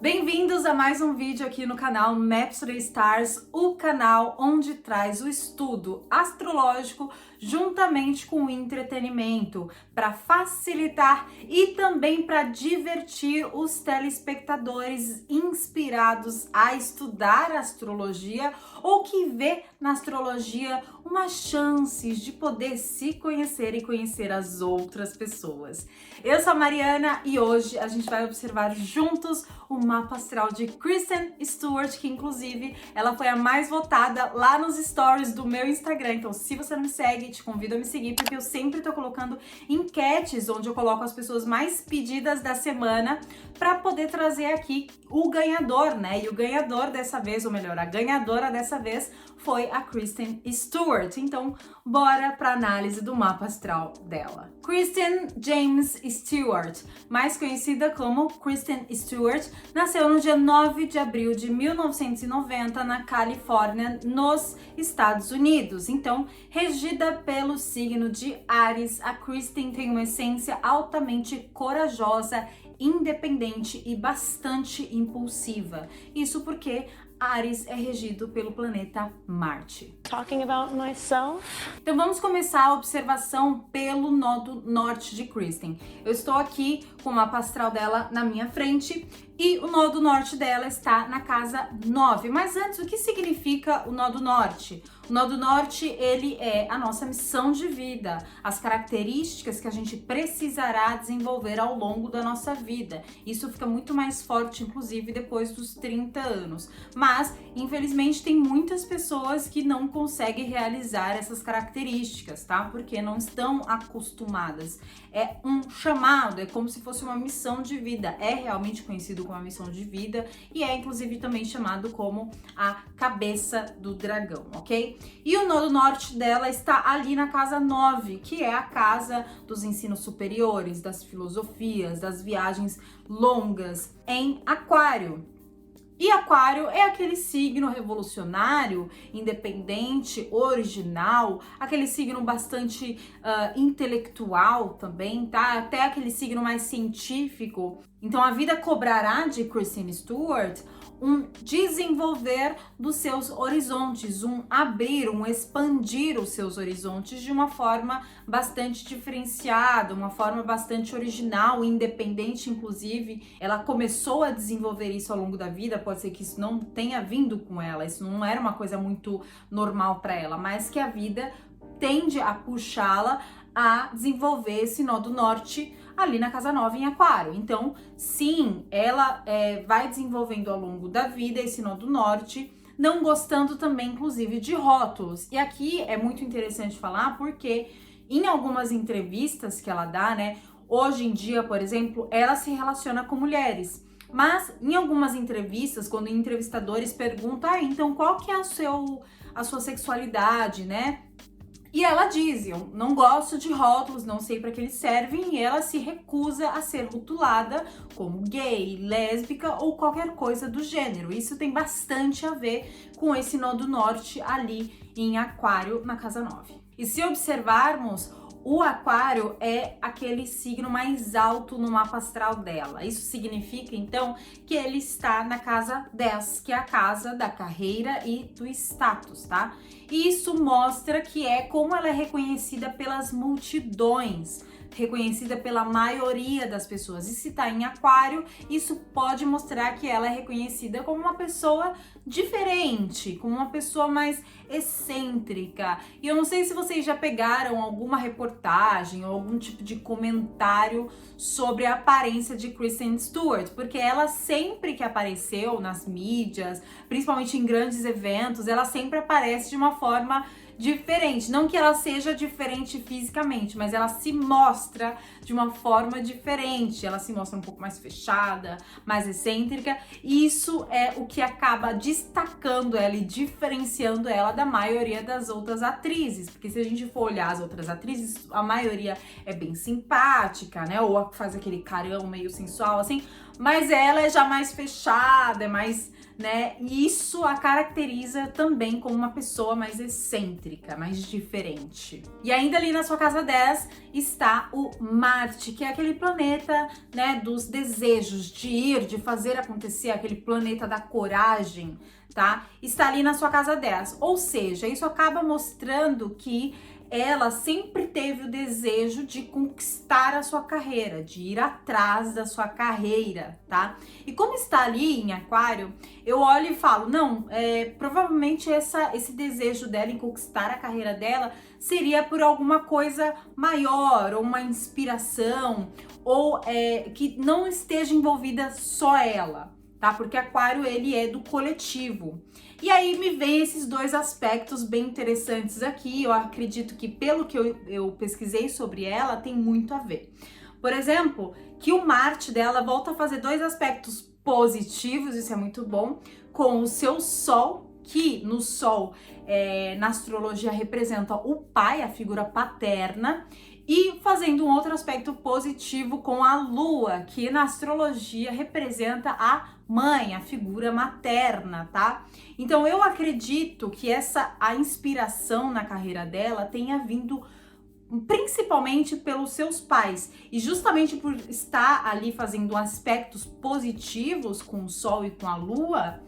Bem-vindos a mais um vídeo aqui no canal Maps for the Stars, o canal onde traz o estudo astrológico juntamente com o entretenimento para facilitar e também para divertir os telespectadores inspirados a estudar astrologia ou que vê na astrologia umas chances de poder se conhecer e conhecer as outras pessoas. Eu sou a Mariana e hoje a gente vai observar juntos o mapa astral de Kristen Stewart, que inclusive ela foi a mais votada lá nos stories do meu Instagram. Então, se você não me segue, te convido a me seguir, porque eu sempre tô colocando enquetes onde eu coloco as pessoas mais pedidas da semana para poder trazer aqui o ganhador, né? E o ganhador dessa vez, ou melhor, a ganhadora dessa vez foi a Kristen Stewart. Então, bora para análise do mapa astral dela. Kristen James Stewart, mais conhecida como Kristen Stewart, nasceu no dia 9 de abril de 1990 na Califórnia, nos Estados Unidos. Então, regida pelo signo de Áries, a Kristen tem uma essência altamente corajosa, independente e bastante impulsiva. Isso porque Áries é regido pelo planeta Marte. Talking about myself. Então vamos começar a observação pelo nodo norte de Kristen. Eu estou aqui com o mapa astral dela na minha frente e o nodo norte dela está na casa 9. Mas antes, o que significa o nodo norte? O nodo norte, ele é a nossa missão de vida, as características que a gente precisará desenvolver ao longo da nossa vida. Isso fica muito mais forte, inclusive, depois dos 30 anos. Mas, infelizmente, tem muitas pessoas que não conseguem realizar essas características, tá? Porque não estão acostumadas. É um chamado, é como se fosse uma missão de vida. É realmente conhecido como a missão de vida e é, inclusive, também chamado como a cabeça do dragão, ok? E o nodo norte dela está ali na casa 9, que é a casa dos ensinos superiores, das filosofias, das viagens longas em Aquário. E Aquário é aquele signo revolucionário, independente, original, aquele signo bastante intelectual também, tá? Até aquele signo mais científico. Então a vida cobrará de Kristen Stewart um desenvolver dos seus horizontes, um abrir, um expandir os seus horizontes de uma forma bastante diferenciada, uma forma bastante original, independente, inclusive. Ela começou a desenvolver isso ao longo da vida, pode ser que isso não tenha vindo com ela, isso não era uma coisa muito normal para ela, mas que a vida tende a puxá-la a desenvolver esse nodo norte ali na casa 9 em Aquário. Então, sim, ela vai desenvolvendo ao longo da vida esse nodo norte, não gostando também, inclusive, de rótulos. E aqui é muito interessante falar porque em algumas entrevistas que ela dá, né, hoje em dia, por exemplo, ela se relaciona com mulheres. Mas em algumas entrevistas, quando entrevistadores perguntam, então qual que é a sua sexualidade, né? E ela diz, eu não gosto de rótulos, não sei para que eles servem, e ela se recusa a ser rotulada como gay, lésbica ou qualquer coisa do gênero. Isso tem bastante a ver com esse nodo norte ali em Aquário, na casa 9. E se observarmos, o Aquário é aquele signo mais alto no mapa astral dela. Isso significa, então, que ele está na casa 10, que é a casa da carreira e do status, tá? E isso mostra que é como ela é reconhecida pelas multidões, reconhecida pela maioria das pessoas. E se tá em Aquário, isso pode mostrar que ela é reconhecida como uma pessoa diferente, como uma pessoa mais excêntrica. E eu não sei se vocês já pegaram alguma reportagem ou algum tipo de comentário sobre a aparência de Kristen Stewart, porque ela sempre que apareceu nas mídias, principalmente em grandes eventos, ela sempre aparece de uma forma diferente. Não que ela seja diferente fisicamente, mas ela se mostra de uma forma diferente. Ela se mostra um pouco mais fechada, mais excêntrica. E isso é o que acaba destacando ela e diferenciando ela da maioria das outras atrizes. Porque se a gente for olhar as outras atrizes, a maioria é bem simpática, né? Ou faz aquele carão meio sensual, assim. Mas ela é já mais fechada, é mais né? E isso a caracteriza também como uma pessoa mais excêntrica, mais diferente. E ainda ali na sua casa 10 está o Marte, que é aquele planeta, né, dos desejos, de ir, de fazer acontecer, aquele planeta da coragem, tá? Está ali na sua casa 10. Ou seja, isso acaba mostrando que ela sempre teve o desejo de conquistar a sua carreira, de ir atrás da sua carreira, tá? E como está ali em Aquário, eu olho e falo, não, provavelmente esse desejo dela em conquistar a carreira dela seria por alguma coisa maior, ou uma inspiração, ou que não esteja envolvida só ela, tá? Porque Aquário, ele é do coletivo. E aí me vem esses dois aspectos bem interessantes aqui. Eu acredito que pelo que eu pesquisei sobre ela, tem muito a ver. Por exemplo, que o Marte dela volta a fazer dois aspectos positivos, isso é muito bom, com o seu Sol, que no Sol, na astrologia, representa o pai, a figura paterna, e fazendo um outro aspecto positivo com a Lua, que na astrologia representa a mãe, a figura materna, tá? Então eu acredito que a inspiração na carreira dela tenha vindo principalmente pelos seus pais, e justamente por estar ali fazendo aspectos positivos com o Sol e com a Lua,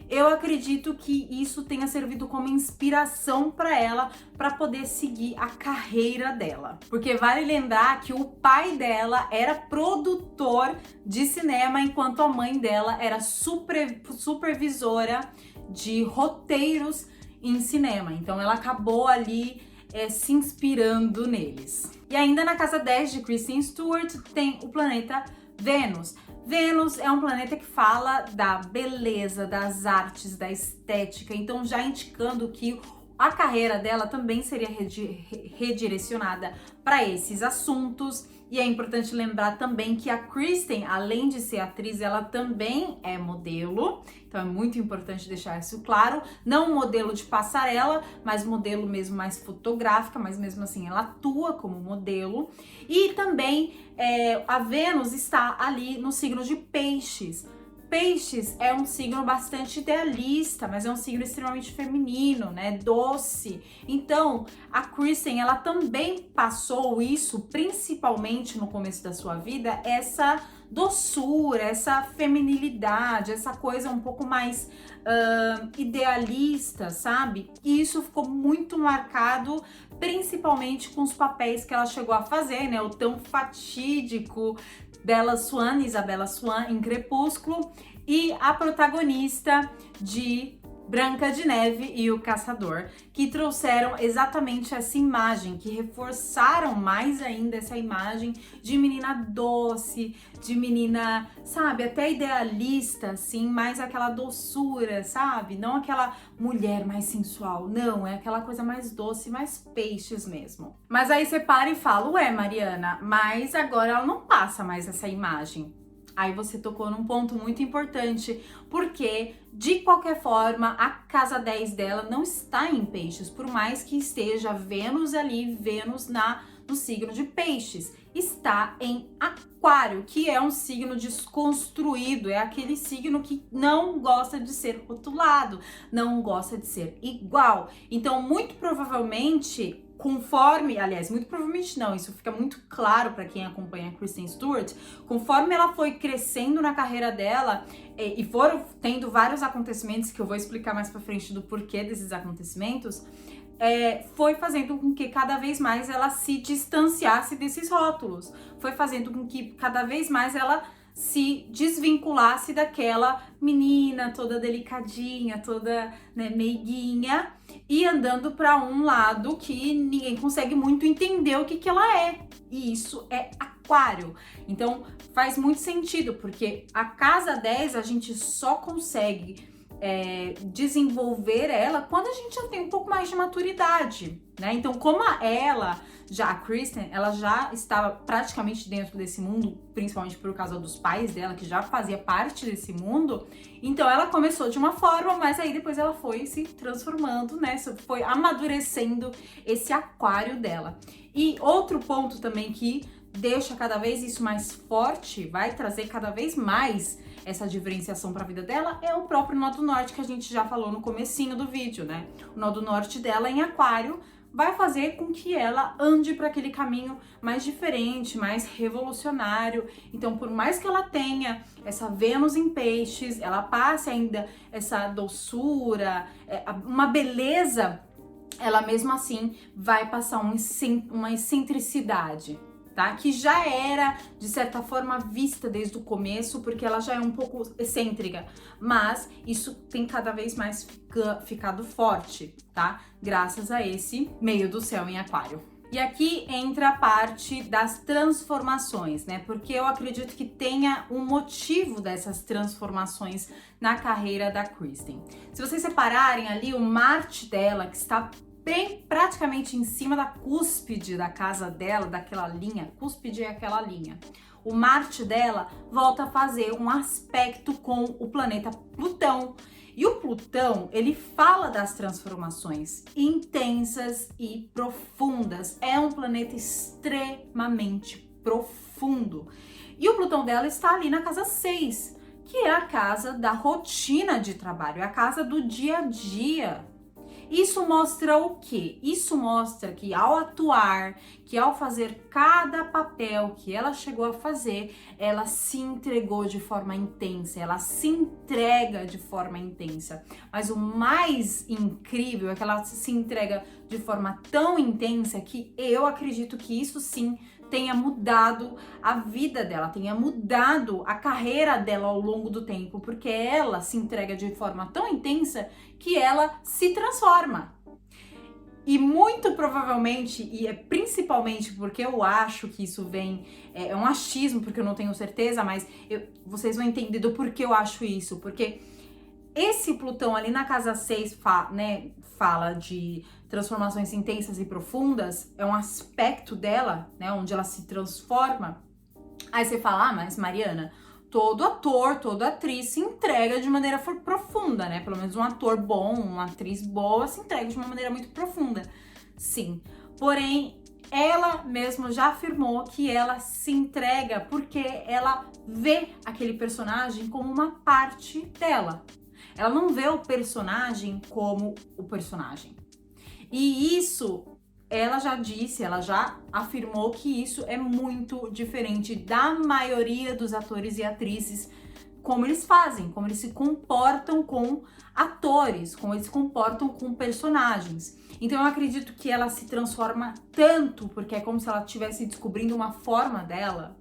eu acredito que isso tenha servido como inspiração para ela para poder seguir a carreira dela. Porque vale lembrar que o pai dela era produtor de cinema, enquanto a mãe dela era supervisora de roteiros em cinema. Então ela acabou ali se inspirando neles. E ainda na casa 10 de Kristen Stewart tem o planeta Vênus. Vênus é um planeta que fala da beleza, das artes, da estética, então já indicando que a carreira dela também seria redirecionada para esses assuntos. E é importante lembrar também que a Kristen, além de ser atriz, ela também é modelo. Então é muito importante deixar isso claro. Não modelo de passarela, mas modelo mesmo mais fotográfica, mas mesmo assim ela atua como modelo. E também a Vênus está ali no signo de Peixes. Peixes é um signo bastante idealista, mas é um signo extremamente feminino, né? Doce. Então, a Kristen, ela também passou isso, principalmente no começo da sua vida, essa doçura, essa feminilidade, essa coisa um pouco mais idealista, sabe? E isso ficou muito marcado, principalmente com os papéis que ela chegou a fazer, né? O tão fatídico Bella Swan, Isabella Swan em Crepúsculo, e a protagonista de Branca de Neve e o Caçador, que trouxeram exatamente essa imagem, que reforçaram mais ainda essa imagem de menina doce, de menina, sabe, até idealista, assim, mais aquela doçura, sabe? Não aquela mulher mais sensual, não, é aquela coisa mais doce, mais peixes mesmo. Mas aí você para e fala, ué, Mariana, mas agora ela não passa mais essa imagem. Aí você tocou num ponto muito importante, porque de qualquer forma a casa 10 dela não está em Peixes, por mais que esteja Vênus ali, Vênus no signo de Peixes, está em Aquário, que é um signo desconstruído, é aquele signo que não gosta de ser rotulado, não gosta de ser igual. Então, muito provavelmente, muito provavelmente não, isso fica muito claro para quem acompanha a Kristen Stewart, conforme ela foi crescendo na carreira dela e foram tendo vários acontecimentos que eu vou explicar mais para frente do porquê desses acontecimentos, foi fazendo com que cada vez mais ela se distanciasse desses rótulos, foi fazendo com que cada vez mais ela se desvinculasse daquela menina toda delicadinha, toda, né, meiguinha, e andando para um lado que ninguém consegue muito entender o que ela é. E isso é Aquário. Então faz muito sentido, porque a casa 10 a gente só consegue desenvolver ela quando a gente já tem um pouco mais de maturidade, né? Então, como a Kristen, ela já estava praticamente dentro desse mundo, principalmente por causa dos pais dela, que já fazia parte desse mundo, então ela começou de uma forma, mas aí depois ela foi se transformando, né? Foi amadurecendo esse Aquário dela. E outro ponto também que deixa cada vez isso mais forte, vai trazer cada vez mais essa diferenciação para a vida dela é o próprio nó do norte que a gente já falou no comecinho do vídeo, né? O nó do norte dela em Aquário vai fazer com que ela ande para aquele caminho mais diferente, mais revolucionário. Então, por mais que ela tenha essa Vênus em Peixes, ela passe ainda essa doçura, uma beleza, ela mesmo assim vai passar uma excentricidade, tá? Que já era, de certa forma, vista desde o começo, porque ela já é um pouco excêntrica, mas isso tem cada vez mais ficado forte, tá? Graças a esse meio do céu em Aquário. E aqui entra a parte das transformações, né? Porque eu acredito que tenha um motivo dessas transformações na carreira da Kristen. Se vocês separarem ali o Marte dela, que está bem praticamente em cima da cúspide da casa dela, daquela linha, cúspide é aquela linha. O Marte dela volta a fazer um aspecto com o planeta Plutão. E o Plutão, ele fala das transformações intensas e profundas. É um planeta extremamente profundo. E o Plutão dela está ali na casa 6, que é a casa da rotina de trabalho, é a casa do dia a dia. Isso mostra o quê? Isso mostra que ao atuar, que ao fazer cada papel que ela chegou a fazer, ela se entregou de forma intensa, ela se entrega de forma intensa. Mas o mais incrível é que ela se entrega de forma tão intensa que eu acredito que isso sim tenha mudado a vida dela, tenha mudado a carreira dela ao longo do tempo, porque ela se entrega de forma tão intensa que ela se transforma. E muito provavelmente, e é principalmente porque eu acho que isso vem, é um achismo, porque eu não tenho certeza, mas vocês vão entender do porquê eu acho isso, porque esse Plutão ali na casa 6 fala de transformações intensas e profundas, é um aspecto dela, né, onde ela se transforma. Aí você fala, mas Mariana, todo ator, toda atriz se entrega de maneira profunda, né? Pelo menos um ator bom, uma atriz boa se entrega de uma maneira muito profunda. Sim, porém, ela mesma já afirmou que ela se entrega porque ela vê aquele personagem como uma parte dela. Ela não vê o personagem como o personagem. E isso, ela já disse, ela já afirmou que isso é muito diferente da maioria dos atores e atrizes, como eles fazem, como eles se comportam com atores, como eles se comportam com personagens. Então eu acredito que ela se transforma tanto, porque é como se ela estivesse descobrindo uma forma dela,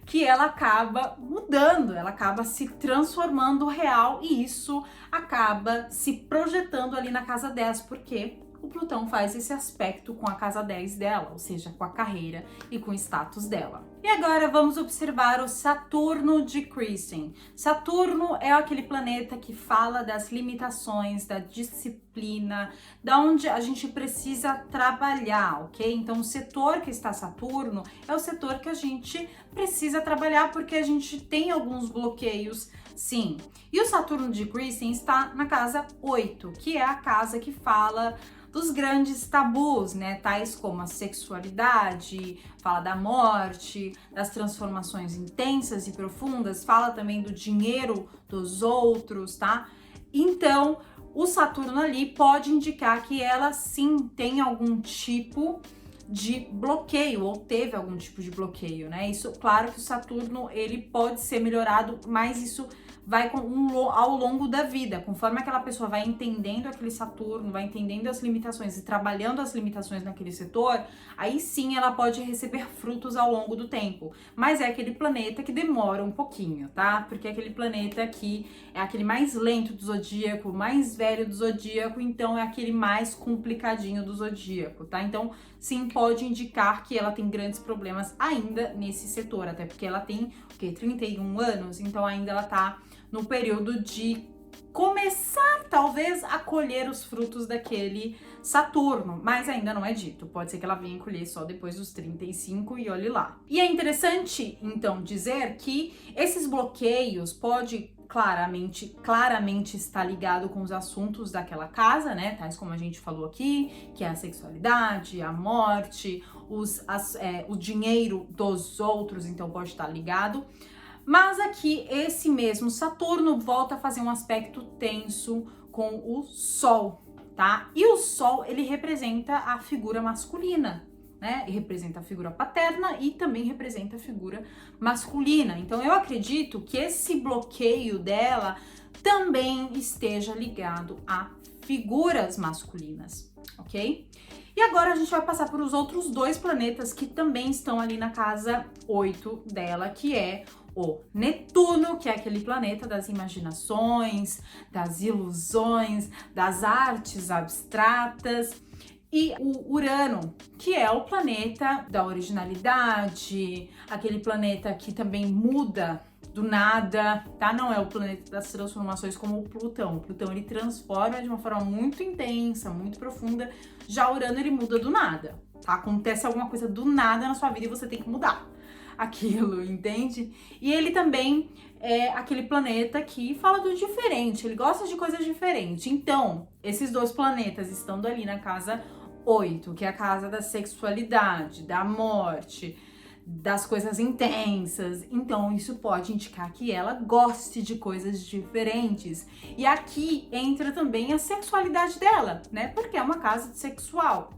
que ela acaba mudando, ela acaba se transformando real e isso acaba se projetando ali na casa 10, porque o Plutão faz esse aspecto com a casa 10 dela, ou seja, com a carreira e com o status dela. E agora vamos observar o Saturno de Kristen. Saturno é aquele planeta que fala das limitações, da disciplina, da onde a gente precisa trabalhar, ok? Então o setor que está Saturno é o setor que a gente precisa trabalhar porque a gente tem alguns bloqueios, sim. E o Saturno de Kristen está na casa 8, que é a casa que fala dos grandes tabus, né? Tais como a sexualidade, fala da morte, das transformações intensas e profundas, fala também do dinheiro dos outros, tá? Então, o Saturno ali pode indicar que ela sim tem algum tipo de bloqueio ou teve algum tipo de bloqueio, né? Isso, claro que o Saturno ele pode ser melhorado, mas isso vai ao longo da vida, conforme aquela pessoa vai entendendo aquele Saturno, vai entendendo as limitações e trabalhando as limitações naquele setor, aí sim ela pode receber frutos ao longo do tempo. Mas é aquele planeta que demora um pouquinho, tá? Porque é aquele planeta que é aquele mais lento do zodíaco, mais velho do zodíaco, então é aquele mais complicadinho do zodíaco, tá? Então, sim, pode indicar que ela tem grandes problemas ainda nesse setor, até porque ela tem, 31 anos, então ainda ela tá no período de começar, talvez, a colher os frutos daquele Saturno, mas ainda não é dito. Pode ser que ela venha colher só depois dos 35 e olhe lá. E é interessante, então, dizer que esses bloqueios pode claramente está ligado com os assuntos daquela casa, né? Tais como a gente falou aqui, que é a sexualidade, a morte, o dinheiro dos outros, então pode estar ligado. Mas aqui, esse mesmo Saturno volta a fazer um aspecto tenso com o Sol, tá? E o Sol, ele representa a figura masculina, né? E representa a figura paterna e também representa a figura masculina. Então, eu acredito que esse bloqueio dela também esteja ligado a figuras masculinas, ok? E agora a gente vai passar por os outros dois planetas que também estão ali na casa 8 dela, que é o Netuno, que é aquele planeta das imaginações, das ilusões, das artes abstratas, e o Urano, que é o planeta da originalidade, aquele planeta que também muda do nada, tá? Não é o planeta das transformações como o Plutão. O Plutão, ele transforma de uma forma muito intensa, muito profunda. Já o Urano, ele muda do nada, tá? Acontece alguma coisa do nada na sua vida e você tem que mudar aquilo, entende? E ele também é aquele planeta que fala do diferente, ele gosta de coisas diferentes. Então, esses dois planetas estando ali na casa 8, que é a casa da sexualidade, da morte, das coisas intensas, então isso pode indicar que ela goste de coisas diferentes. E aqui entra também a sexualidade dela, né? Porque é uma casa sexual.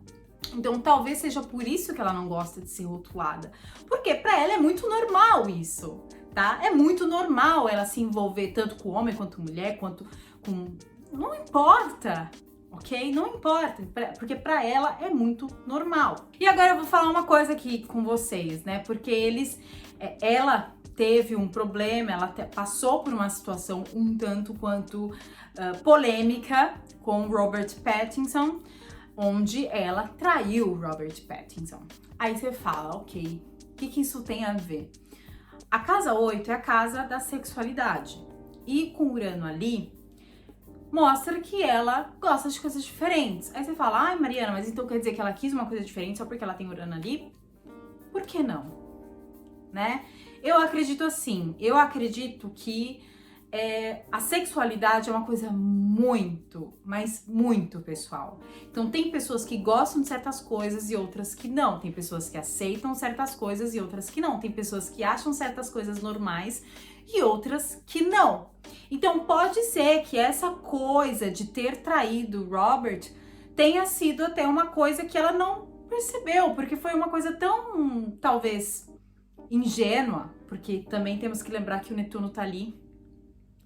Então talvez seja por isso que ela não gosta de ser rotulada. Porque pra ela é muito normal isso, tá? É muito normal ela se envolver tanto com homem quanto mulher, quanto com... Não importa. Ok? Não importa, porque pra ela é muito normal. E agora eu vou falar uma coisa aqui com vocês, né? Porque ela teve um problema, ela passou por uma situação um tanto quanto polêmica com Robert Pattinson, onde ela traiu Robert Pattinson. Aí você fala, ok, o que isso tem a ver? A casa 8 é a casa da sexualidade. E com Urano ali, mostra que ela gosta de coisas diferentes. Aí você fala, ai Mariana, mas então quer dizer que ela quis uma coisa diferente só porque ela tem Urano ali? Por que não? Né? Eu acredito assim, eu acredito que a sexualidade é uma coisa muito, mas muito pessoal. Então tem pessoas que gostam de certas coisas e outras que não. Tem pessoas que aceitam certas coisas e outras que não. Tem pessoas que acham certas coisas normais e outras que não. Então pode ser que essa coisa de ter traído Robert tenha sido até uma coisa que ela não percebeu, porque foi uma coisa tão, talvez, ingênua, porque também temos que lembrar que o Netuno tá ali,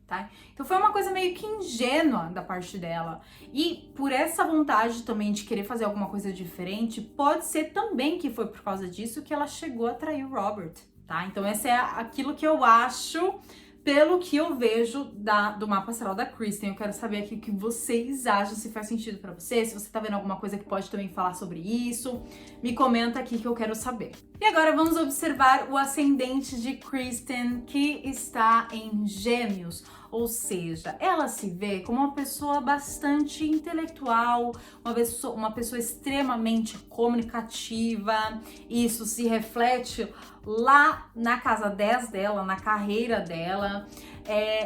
tá? Então foi uma coisa meio que ingênua da parte dela. E por essa vontade também de querer fazer alguma coisa diferente, pode ser também que foi por causa disso que ela chegou a trair o Robert, tá? Então esse é aquilo que eu acho, pelo que eu vejo do mapa astral da Kristen. Eu quero saber aqui o que vocês acham, se faz sentido pra vocês, se você tá vendo alguma coisa que pode também falar sobre isso, me comenta aqui que eu quero saber. E agora vamos observar o ascendente de Kristen, que está em Gêmeos. Ou seja, ela se vê como uma pessoa bastante intelectual, uma pessoa extremamente comunicativa. Isso se reflete lá na casa 10 dela, na carreira dela.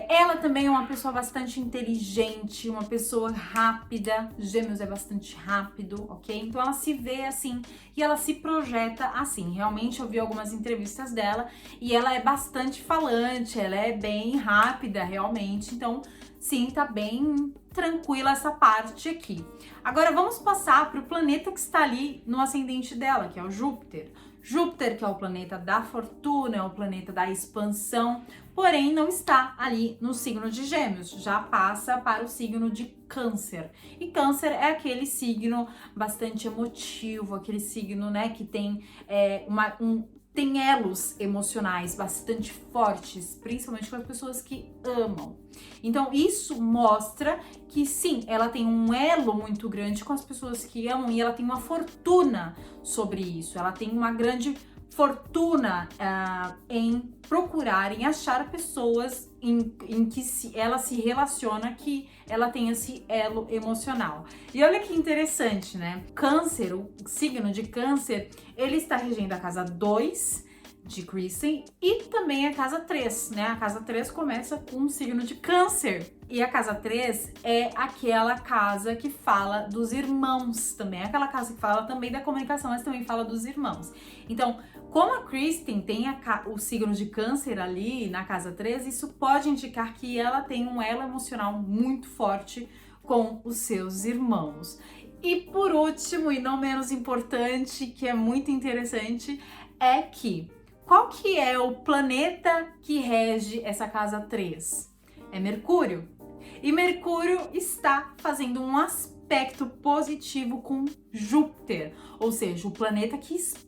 Ela também é uma pessoa bastante inteligente, uma pessoa rápida. Gêmeos é bastante rápido, ok? Então ela se vê assim e ela se projeta assim. Realmente eu vi algumas entrevistas dela e ela é bastante falante, ela é bem rápida realmente. Então sim, tá bem tranquila essa parte aqui. Agora vamos passar para o planeta que está ali no ascendente dela, que é o Júpiter. Júpiter, que é o planeta da fortuna, é o planeta da expansão, porém não está ali no signo de Gêmeos, já passa para o signo de Câncer. E Câncer é aquele signo bastante emotivo, aquele signo, né, que tem tem elos emocionais bastante fortes, principalmente com as pessoas que amam. Então isso mostra que sim, ela tem um elo muito grande com as pessoas que amam e ela tem uma fortuna sobre isso. Ela tem uma grande fortuna em procurar, em achar pessoas em que ela se relaciona, que ela tem esse elo emocional. E olha que interessante, né? Câncer, o signo de Câncer, ele está regendo a casa 2 de Kristen e também a casa 3, né? A casa 3 começa com o signo de Câncer. E a casa 3 é aquela casa que fala dos irmãos também. É aquela casa que fala também da comunicação, mas também fala dos irmãos. Então, Como a Kristen tem o signo de Câncer ali na casa 13, isso pode indicar que ela tem um elo emocional muito forte com os seus irmãos. E por último, e não menos importante, que é muito interessante, é que qual que é o planeta que rege essa casa 3? É Mercúrio. E Mercúrio está fazendo um aspecto positivo com Júpiter, ou seja, o planeta que expande,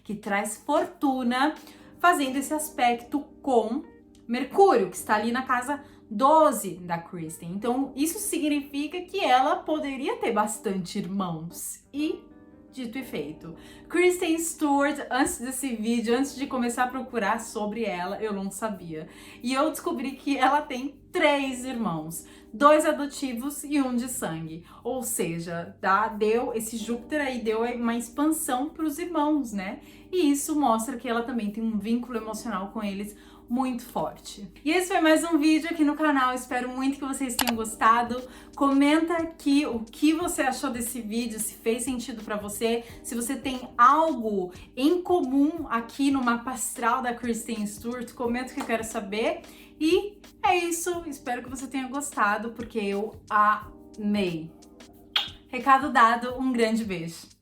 que traz fortuna, fazendo esse aspecto com Mercúrio, que está ali na casa 12 da Kristen. Então, isso significa que ela poderia ter bastante irmãos. E, dito e feito, Kristen Stewart, antes desse vídeo, antes de começar a procurar sobre ela, eu não sabia. E eu descobri que ela tem 3 irmãos, 2 adotivos e 1 de sangue. Ou seja, deu esse Júpiter aí, deu uma expansão para os irmãos, né? E isso mostra que ela também tem um vínculo emocional com eles muito forte. E esse foi mais um vídeo aqui no canal, espero muito que vocês tenham gostado. Comenta aqui o que você achou desse vídeo, se fez sentido pra você, se você tem algo em comum aqui no mapa astral da Kristen Stewart, comenta que eu quero saber. E é isso, espero que você tenha gostado, porque eu amei. Recado dado, um grande beijo.